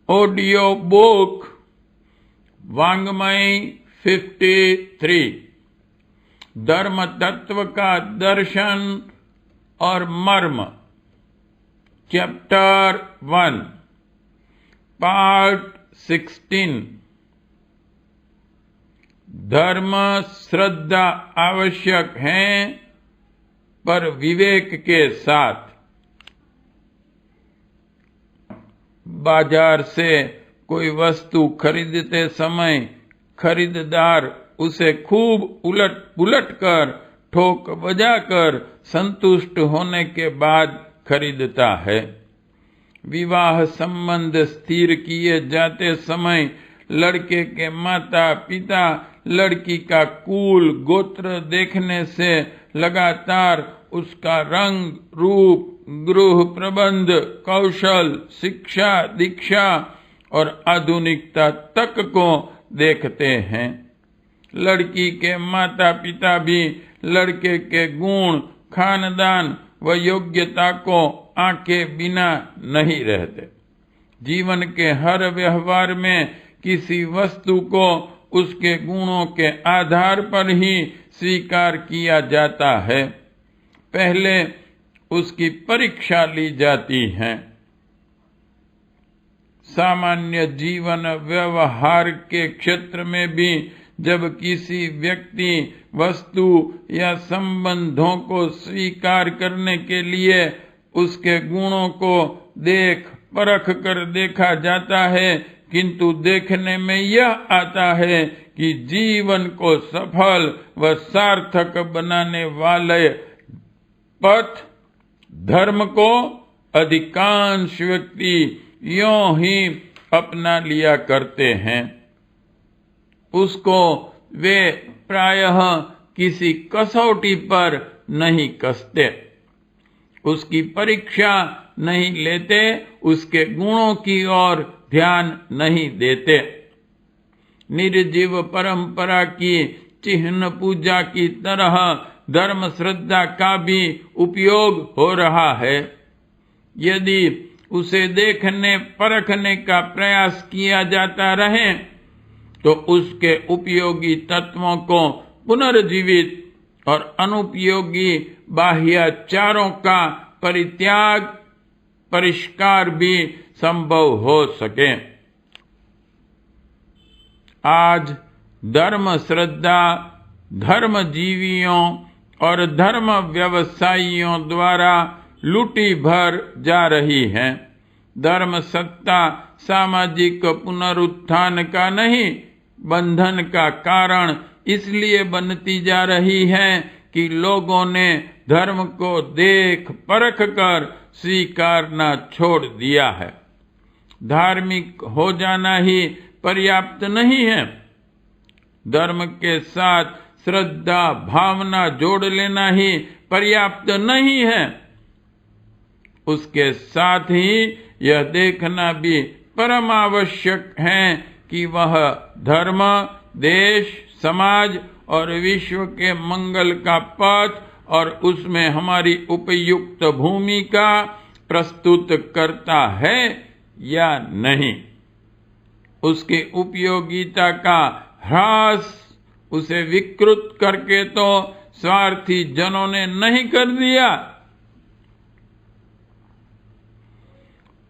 Audio book वाङ्मय 53 धर्म तत्व का दर्शन और मर्म चैप्टर 1 पार्ट 16 धर्म श्रद्धा आवश्यक है पर विवेक के साथ। बाजार से कोई वस्तु खरीदते समय खरीदार उसे खूब उलट पुलट कर ठोक बजाकर संतुष्ट होने के बाद खरीदता है। विवाह संबंध स्थिर किए जाते समय लड़के के माता पिता लड़की का कुल गोत्र देखने से लगातार उसका रंग रूप गृह प्रबंध कौशल शिक्षा दीक्षा और आधुनिकता तक को देखते हैं। लड़की के माता पिता भी लड़के के गुण खानदान व योग्यता को आंके बिना नहीं रहते। जीवन के हर व्यवहार में किसी वस्तु को उसके गुणों के आधार पर ही स्वीकार किया जाता है। पहले उसकी परीक्षा ली जाती है। सामान्य जीवन व्यवहार के क्षेत्र में भी जब किसी व्यक्ति वस्तु या संबंधों को स्वीकार करने के लिए उसके गुणों को देख परख कर देखा जाता है, किंतु देखने में यह आता है कि जीवन को सफल व सार्थक बनाने वाले पथ धर्म को अधिकांश व्यक्ति यों ही अपना लिया करते हैं। उसको वे प्रायः किसी कसौटी पर नहीं कसते, उसकी परीक्षा नहीं लेते, उसके गुणों की ओर ध्यान नहीं देते। निर्जीव परंपरा की चिन्ह पूजा की तरह धर्म श्रद्धा का भी उपयोग हो रहा है। यदि उसे देखने परखने का प्रयास किया जाता रहे तो उसके उपयोगी तत्वों को पुनर्जीवित और अनुपयोगी बाह्याचारों का परित्याग परिष्कार भी संभव हो सके। आज धर्म श्रद्धा धर्मजीवियों और धर्म व्यवसायियों द्वारा लूटी भर जा रही है। धर्म सत्ता सामाजिक पुनरुत्थान का नहीं बंधन का कारण इसलिए बनती जा रही है कि लोगों ने धर्म को देख परख कर स्वीकारना छोड़ दिया है। धार्मिक हो जाना ही पर्याप्त नहीं है। धर्म के साथ श्रद्धा भावना जोड़ लेना ही पर्याप्त नहीं है। उसके साथ ही यह देखना भी परम आवश्यक है कि वह धर्म देश समाज और विश्व के मंगल का पथ और उसमें हमारी उपयुक्त भूमिका प्रस्तुत करता है या नहीं। उसकी उपयोगिता का ह्रास उसे विकृत करके तो स्वार्थी जनों ने नहीं कर दिया।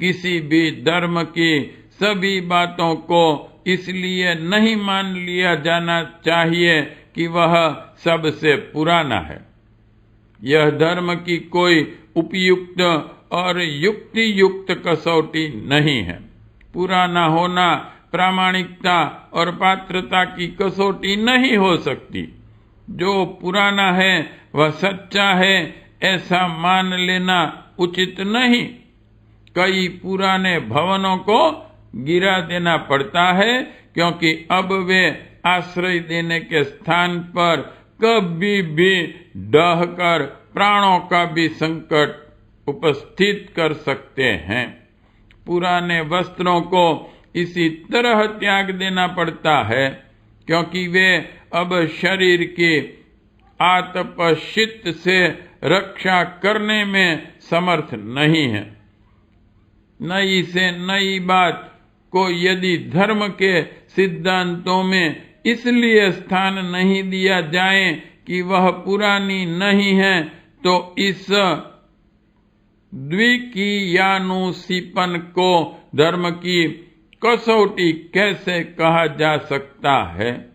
किसी भी धर्म की सभी बातों को इसलिए नहीं मान लिया जाना चाहिए कि वह सबसे पुराना है। यह धर्म की कोई उपयुक्त और युक्ति युक्त कसौटी नहीं है। पुराना होना प्रामाणिकता और पात्रता की कसौटी नहीं हो सकती। जो पुराना है वह सच्चा है ऐसा मान लेना उचित नहीं। कई पुराने भवनों को गिरा देना पड़ता है क्योंकि अब वे आश्रय देने के स्थान पर कभी भी ढहकर प्राणों का भी संकट उपस्थित कर सकते हैं। पुराने वस्त्रों को इसी तरह त्याग देना पड़ता है क्योंकि वे अब शरीर की आतपशित से रक्षा करने में समर्थ नहीं है। नई से नई बात को यदि धर्म के सिद्धांतों में इसलिए स्थान नहीं दिया जाए कि वह पुरानी नहीं है, तो इस द्विकीयानुसीपन को धर्म की कसौटी कैसे कहा जा सकता है?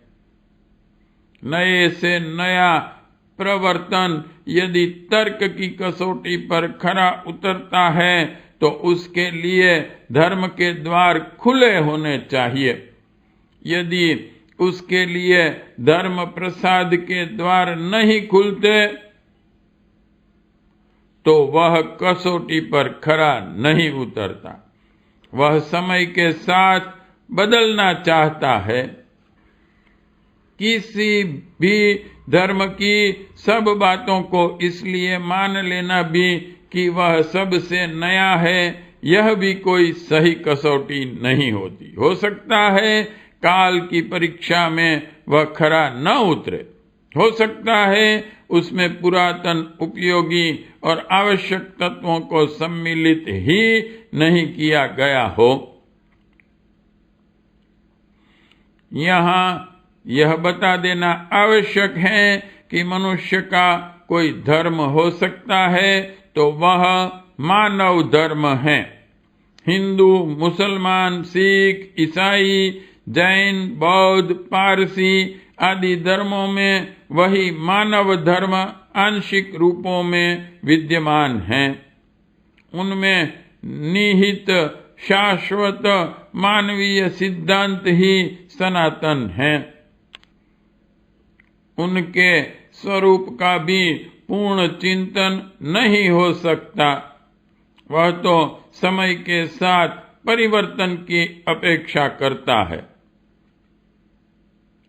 नए से नया प्रवर्तन यदि तर्क की कसौटी पर खरा उतरता है तो उसके लिए धर्म के द्वार खुले होने चाहिए। यदि उसके लिए धर्म प्रसाद के द्वार नहीं खुलते तो वह कसौटी पर खरा नहीं उतरता। वह समय के साथ बदलना चाहता है। किसी भी धर्म की सब बातों को इसलिए मान लेना भी कि वह सबसे नया है, यह भी कोई सही कसौटी नहीं होती। हो सकता है काल की परीक्षा में वह खरा न उतरे, हो सकता है उसमें पुरातन उपयोगी और आवश्यक तत्वों को सम्मिलित ही नहीं किया गया हो। यहाँ यह बता देना आवश्यक है कि मनुष्य का कोई धर्म हो सकता है तो वह मानव धर्म है। हिंदू, मुसलमान, सिख, ईसाई, जैन, बौद्ध, पारसी आदि धर्मों में वही मानव धर्म आंशिक रूपों में विद्यमान है। उनमें निहित शाश्वत मानवीय सिद्धांत ही सनातन है। उनके स्वरूप का भी पूर्ण चिंतन नहीं हो सकता। वह तो समय के साथ परिवर्तन की अपेक्षा करता है।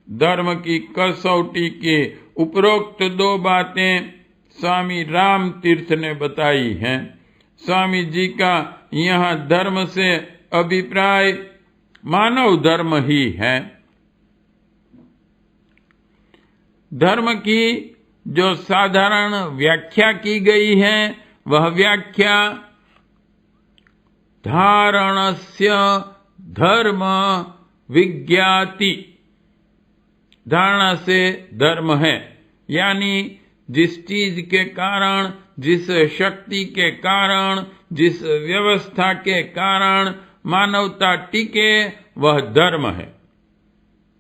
धर्म की कसौटी की उपरोक्त दो बातें स्वामी राम तीर्थ ने बताई हैं। स्वामी जी का यह धर्म से अभिप्राय मानव धर्म ही है। धर्म की जो साधारण व्याख्या की गई है वह व्याख्या धारणस्य धर्म विज्ञाति, धारणा से धर्म है, यानी जिस चीज के कारण, जिस शक्ति के कारण, जिस व्यवस्था के कारण मानवता टिके वह धर्म है,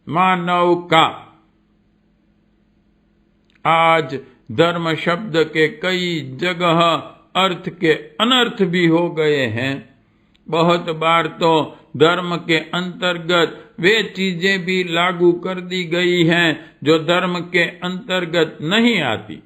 मानव का। आज धर्म शब्द के कई जगह अर्थ के अनर्थ भी हो गए हैं। बहुत बार तो धर्म के अंतर्गत वे चीजें भी लागू कर दी गई हैं जो धर्म के अंतर्गत नहीं आती।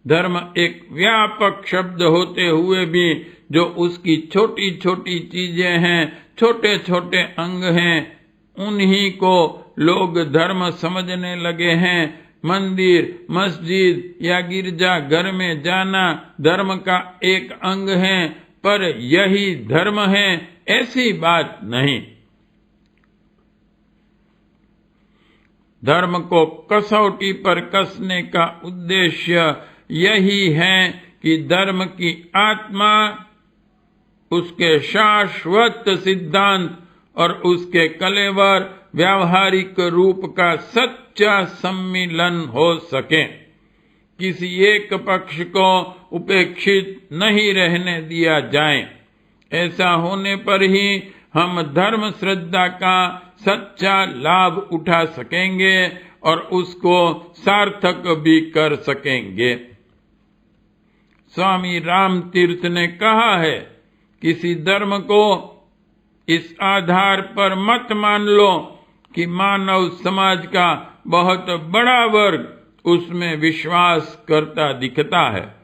धर्म एक व्यापक शब्द होते हुए भी जो उसकी छोटी छोटी चीजें हैं, छोटे छोटे अंग हैं, उन्हीं को लोग धर्म समझने लगे हैं। मंदिर, मस्जिद या गिरजा घर में जाना धर्म का एक अंग है, पर यही धर्म है ऐसी बात नहीं। धर्म को कसौटी पर कसने का उद्देश्य यही है कि धर्म की आत्मा, उसके शाश्वत सिद्धांत और उसके कलेवर व्यावहारिक रूप का सच्चा सम्मिलन हो सके। किसी एक पक्ष को उपेक्षित नहीं रहने दिया जाए। ऐसा होने पर ही हम धर्म श्रद्धा का सच्चा लाभ उठा सकेंगे और उसको सार्थक भी कर सकेंगे। स्वामी राम तीर्थ ने कहा है, किसी धर्म को इस आधार पर मत मान लो कि मानव समाज का बहुत बड़ा वर्ग उसमें विश्वास करता दिखता है,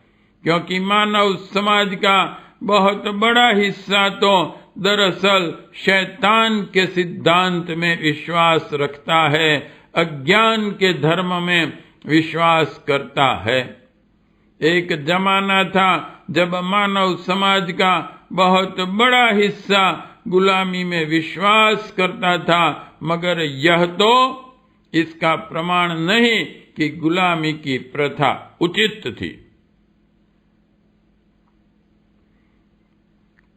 क्योंकि मानव समाज का बहुत बड़ा हिस्सा तो दरअसल शैतान के सिद्धांत में विश्वास रखता है, अज्ञान के धर्म में विश्वास करता है। एक जमाना था जब मानव समाज का बहुत बड़ा हिस्सा गुलामी में विश्वास करता था, मगर यह तो इसका प्रमाण नहीं कि गुलामी की प्रथा उचित थी।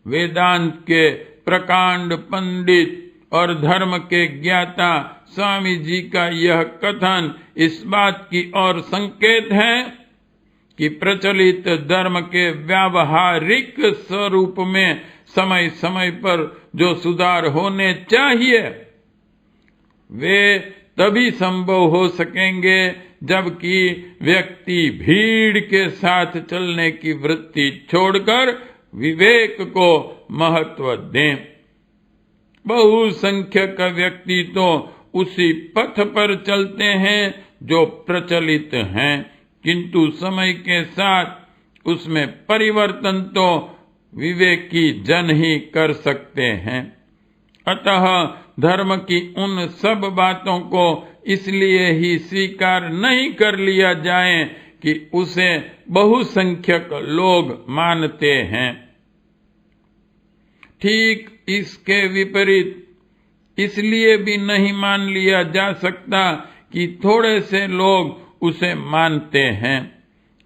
वेदांत के प्रकांड पंडित और धर्म के ज्ञाता स्वामी जी का यह कथन इस बात की ओर संकेत है कि प्रचलित धर्म के व्यावहारिक स्वरूप में समय समय पर जो सुधार होने चाहिए वे तभी संभव हो सकेंगे जबकि व्यक्ति भीड़ के साथ चलने की वृत्ति छोड़कर विवेक को महत्व दें। बहुसंख्यक व्यक्ति तो उसी पथ पर चलते हैं जो प्रचलित हैं, किंतु समय के साथ उसमें परिवर्तन तो विवेकी जन ही कर सकते हैं। अतः धर्म की उन सब बातों को इसलिए ही स्वीकार नहीं कर लिया जाए कि उसे बहुसंख्यक लोग मानते हैं। ठीक इसके विपरीत इसलिए भी नहीं मान लिया जा सकता कि थोड़े से लोग उसे मानते हैं।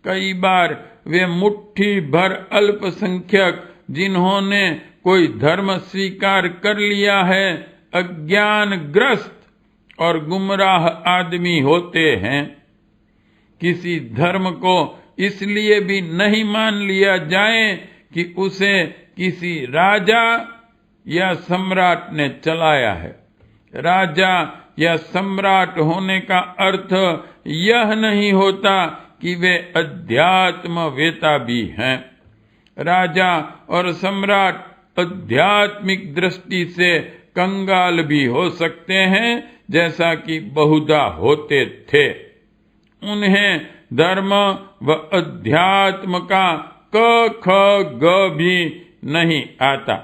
कई बार वे मुट्ठी भर अल्पसंख्यक जिन्होंने कोई धर्म स्वीकार कर लिया है अज्ञानग्रस्त और गुमराह आदमी होते हैं। किसी धर्म को इसलिए भी नहीं मान लिया जाए कि उसे किसी राजा या सम्राट ने चलाया है। राजा या सम्राट होने का अर्थ यह नहीं होता कि वे अध्यात्मवेता भी हैं। राजा और सम्राट आध्यात्मिक दृष्टि से कंगाल भी हो सकते हैं, जैसा कि बहुधा होते थे। उन्हें धर्म व अध्यात्म का क ख ग भी नहीं आता।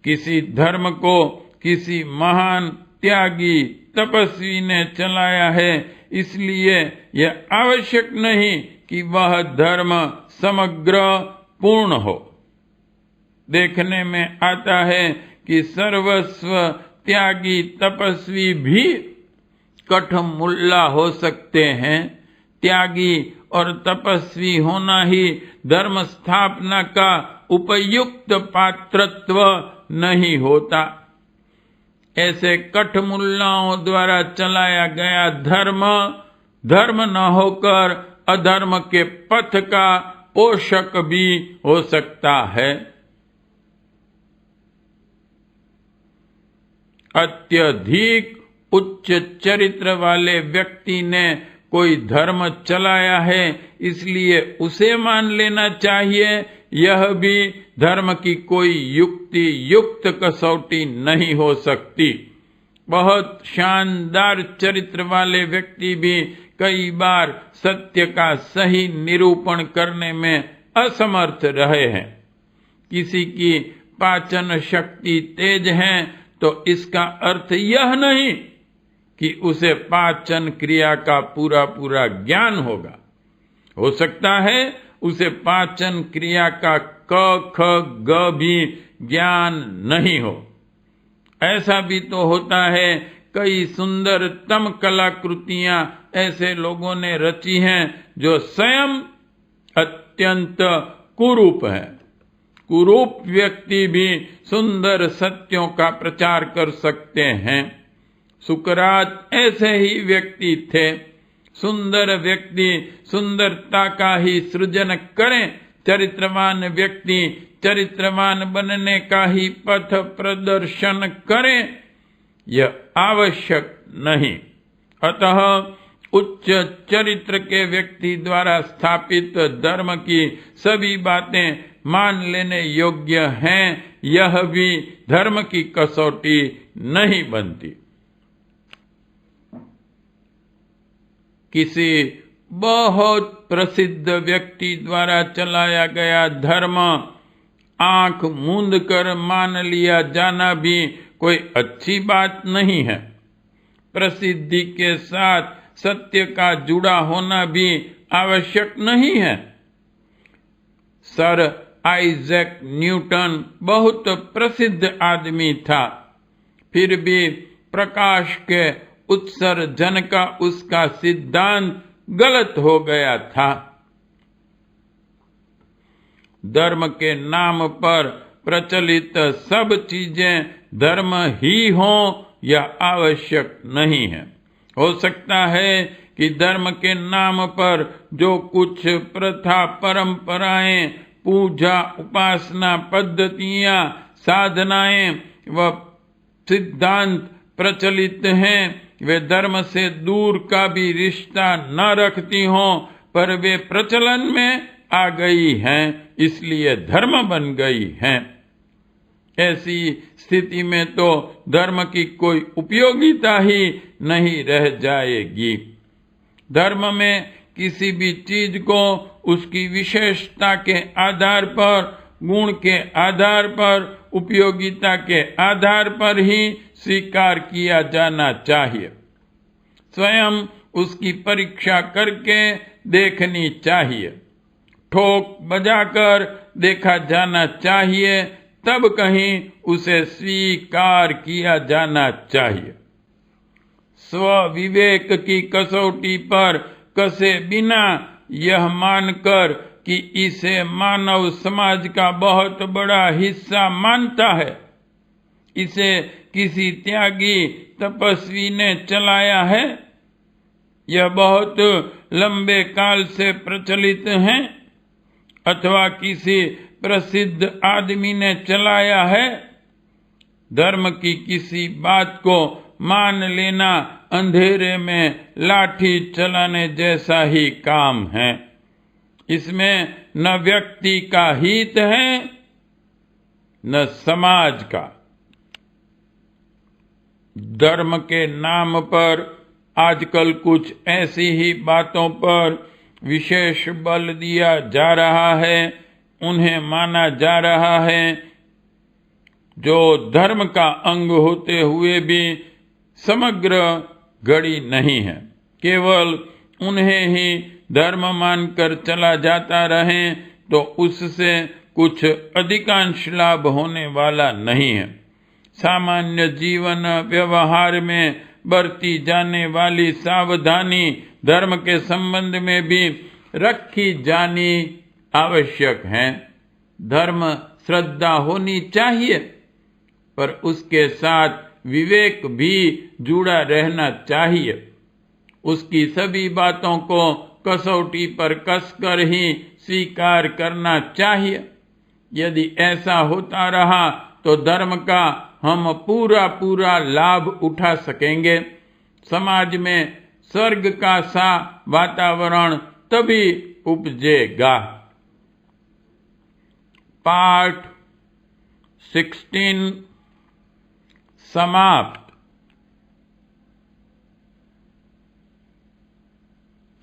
किसी धर्म को किसी महान त्यागी तपस्वी ने चलाया है, इसलिए यह आवश्यक नहीं कि वह धर्म समग्र पूर्ण हो। देखने में आता है कि सर्वस्व त्यागी तपस्वी भी कठमुल्ला हो सकते हैं। त्यागी और तपस्वी होना ही धर्म स्थापना का उपयुक्त पात्रत्व नहीं होता। ऐसे कठमुल्लाओं द्वारा चलाया गया धर्म न होकर अधर्म के पथ का पोषक भी हो सकता है। अत्यधिक उच्च चरित्र वाले व्यक्ति ने कोई धर्म चलाया है, इसलिए उसे मान लेना चाहिए, यह भी धर्म की कोई युक्ति युक्त कसौटी नहीं हो सकती। बहुत शानदार चरित्र वाले व्यक्ति भी कई बार सत्य का सही निरूपण करने में असमर्थ रहे हैं। किसी की पाचन शक्ति तेज है तो इसका अर्थ यह नहीं कि उसे पाचन क्रिया का पूरा पूरा ज्ञान होगा। हो सकता है उसे पाचन क्रिया का क ख ग भी ज्ञान नहीं हो। ऐसा भी तो होता है, कई सुंदरतम कलाकृतियां ऐसे लोगों ने रची हैं जो स्वयं अत्यंत कुरूप है। कुरूप व्यक्ति भी सुंदर सत्यों का प्रचार कर सकते हैं। सुकरात ऐसे ही व्यक्ति थे। सुंदर व्यक्ति सुंदरता का ही सृजन करें, चरित्रवान व्यक्ति चरित्रवान बनने का ही पथ प्रदर्शन करें, यह आवश्यक नहीं। अतः उच्च चरित्र के व्यक्ति द्वारा स्थापित धर्म की सभी बातें मान लेने योग्य हैं, यह भी धर्म की कसौटी नहीं बनती। किसी बहुत प्रसिद्ध व्यक्ति द्वारा चलाया गया धर्म आंख मूंद कर मान लिया जाना भी कोई अच्छी बात नहीं है। प्रसिद्धि के साथ सत्य का जुड़ा होना भी आवश्यक नहीं है। सर आइजैक न्यूटन बहुत प्रसिद्ध आदमी था, फिर भी प्रकाश के उत्सर्जन का उसका सिद्धांत गलत हो गया था। धर्म के नाम पर प्रचलित सब चीजें धर्म ही हों यह आवश्यक नहीं है। हो सकता है कि धर्म के नाम पर जो कुछ प्रथा, परंपराएं, पूजा, उपासना पद्धतियां, साधनाएं व सिद्धांत प्रचलित हैं, वे धर्म से दूर का भी रिश्ता न रखती हों, पर वे प्रचलन में आ गई हैं, इसलिए धर्म बन गई हैं। ऐसी स्थिति में तो धर्म की कोई उपयोगिता ही नहीं रह जाएगी। धर्म में किसी भी चीज को उसकी विशेषता के आधार पर, गुण के आधार पर, उपयोगिता के आधार पर ही स्वीकार किया जाना चाहिए। स्वयं उसकी परीक्षा करके देखनी चाहिए, ठोक बजाकर देखा जाना चाहिए, तब कहीं उसे स्वीकार किया जाना चाहिए। स्व विवेक की कसौटी पर कसे बिना यह मानकर कि इसे मानव समाज का बहुत बड़ा हिस्सा मानता है, इसे किसी त्यागी तपस्वी ने चलाया है, यह बहुत लंबे काल से प्रचलित है, अथवा किसी प्रसिद्ध आदमी ने चलाया है। धर्म की किसी बात को मान लेना अंधेरे में लाठी चलाने जैसा ही काम है। इसमें न व्यक्ति का हित है न समाज का। धर्म के नाम पर आजकल कुछ ऐसी ही बातों पर विशेष बल दिया जा रहा है, उन्हें माना जा रहा है जो धर्म का अंग होते हुए भी समग्र घड़ी नहीं है। केवल उन्हें ही धर्म मानकर चला जाता रहे तो उससे कुछ अधिकांश लाभ होने वाला नहीं है। सामान्य जीवन व्यवहार में बरती जाने वाली सावधानी धर्म के संबंध में भी रखी जानी आवश्यक है। धर्म श्रद्धा होनी चाहिए, पर उसके साथ विवेक भी जुड़ा रहना चाहिए। उसकी सभी बातों को कसौटी पर कसकर ही स्वीकार करना चाहिए। यदि ऐसा होता रहा तो धर्म का हम पूरा पूरा लाभ उठा सकेंगे। समाज में स्वर्ग का सा वातावरण तभी उपजेगा। पाठ 16 समाप्त।